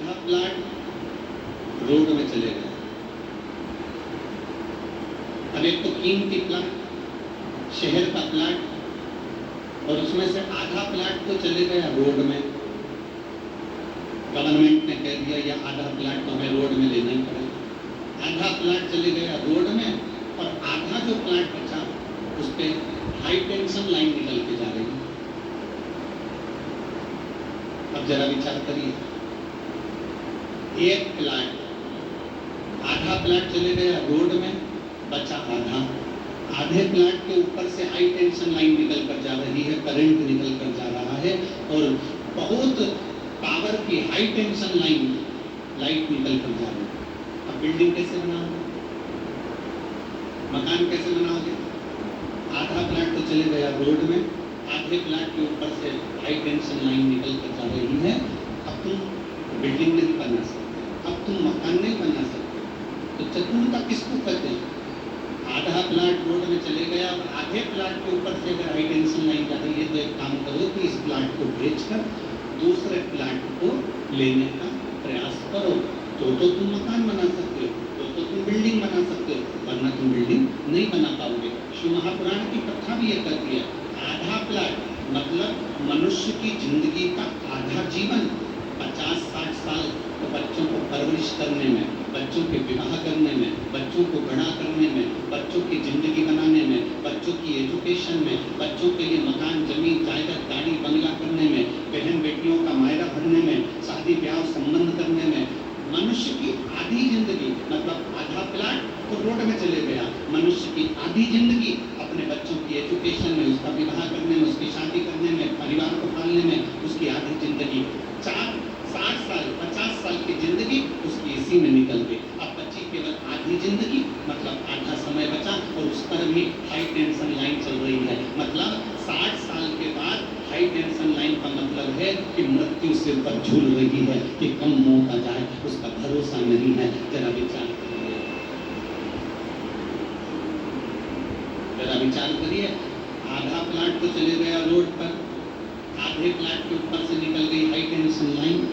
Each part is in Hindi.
आधा प्लाट रोड में चले गए। अब एक तो कीमती प्लाट, शहर का प्लाट, और उसमें से आधा प्लाट तो चले गया रोड में। गवर्नमेंट ने कह दिया या आधा प्लाट तो हमें रोड में लेना ही पड़ेगा। आधा प्लाट चले गया रोड में, और आधा जो प्लाट बचा उस पे हाई टेंशन लाइन निकल के जा रही है। अब जरा विचार करिए, एक प्लाट, आधा प्लाट चले गया रोड में, बचा आधा। आधे प्लाट के ऊपर से हाई टेंशन लाइन निकल कर जा रही है, करंट निकल कर जा रहा है, और बहुत पावर की हाई टेंशन लाइन, लाइट निकल कर जा रही है। अब बिल्डिंग कैसे बनाओगे, मकान कैसे बनाओगे? आधा प्लाट तो चले गया रोड में, आधे प्लाट के ऊपर से हाई टेंशन लाइन निकल कर जा रही है। अब तुम बिल्डिंग नहीं बना सकते, अब तुम मकान नहीं बना सकते। तो चतुरता किसको कहते हैं? आधा प्लाट रोड में चले गया, और आधे प्लाट के ऊपर से अगर हाई टेंशन लाइन जा रही है, तो एक काम करो कि इस प्लाट को बेचकर दूसरे प्लाट को लेने का प्रयास करो, तो तुम मकान बना सकते हो, तो तुम बिल्डिंग बना सकते हो, वरना तुम बिल्डिंग नहीं बना पाओगे। शिव महापुराण की कथा भी ये कहती है, आधा प्लाट मतलब मनुष्य की जिंदगी का आधा जीवन, 50-60 साल तो बच्चों को परवरिश करने में, बच्चों के विवाह करने में, बच्चों को बड़ा करने में, बच्चों की जिंदगी बनाने में, बच्चों की एजुकेशन में, बच्चों के लिए मकान, जमीन, जायदाद, गाड़ी, बंगला करने में, बहन बेटियों का मायरा भरने में, शादी ब्याह संबंध करने में। मनुष्य की आधी जिंदगी मतलब आधा प्लाट तो रोड में चले गया, मनुष्य की आधी जिंदगी अपने बच्चों की एजुकेशन में, उसका विवाह करने में, उसकी शादी करने में, परिवार को पालने में, उसकी आधी जिंदगी 60 साल 50 साल की जिंदगी उसकी इसी में निकल गई। अब बची केवल आधी जिंदगी, मतलब आधा समय बचा, और उस पर भी हाई टेंशन लाइन चल रही है। मतलब 60 साल के बाद हाई टेंशन लाइन का मतलब है कि मृत्यु सिर पर झूल रही है, कि कम मौत आ जाए उसका भरोसा नहीं है। जरा विचार करिए, जरा विचार करिए। आधा प्लाट तो चले गया रोड पर, आधे प्लाट के ऊपर से निकल गई हाई टेंशन लाइन।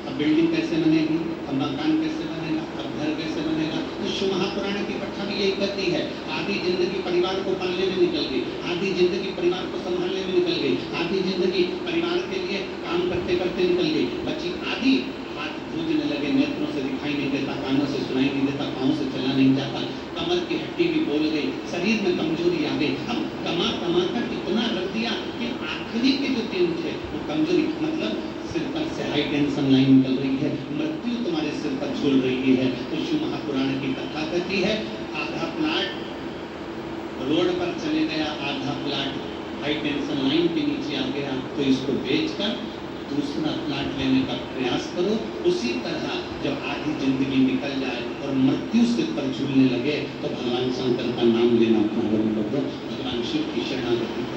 अब बिल्डिंग कैसे बनेगी, अब मकान कैसे बनेगा, अब घर कैसे बनेगा? तो शिव महापुराण की कथा भी यही कहती है, आधी जिंदगी परिवार को पालने में निकल गई, आधी जिंदगी परिवार को संभालने में निकल गई, आधी जिंदगी परिवार के लिए काम करते करते निकल गई, बची आधी। हाथ सूझने लगे, नेत्रों से दिखाई नहीं देता, कानों से सुनाई नहीं देता, पाँव से चला नहीं जाता, कमर की हड्डी भी बोल गई, शरीर में कमजोरी आ गई। अब कमा कमा कर इतना रख दिया कि आखिरी के जो दिन थे वो कमजोरी, मतलब सिर पर से हाई टेंशन लाइन निकल रही है, मृत्यु तुम्हारे सिर पर झूल रही है। तो शिव महापुराण की कथा कहती है, आधा प्लाट रोड पर चले गया, आधा प्लाट हाई टेंशन लाइन के नीचे आ गया, तो इसको बेचकर दूसरा प्लाट लेने का प्रयास करो। उसी तरह जब आधी जिंदगी निकल जाए और मृत्यु सिर पर झूलने लगे, तो भगवान शंकर का नाम लेना प्रारंभ कर दो, भगवान शिव की शरणागति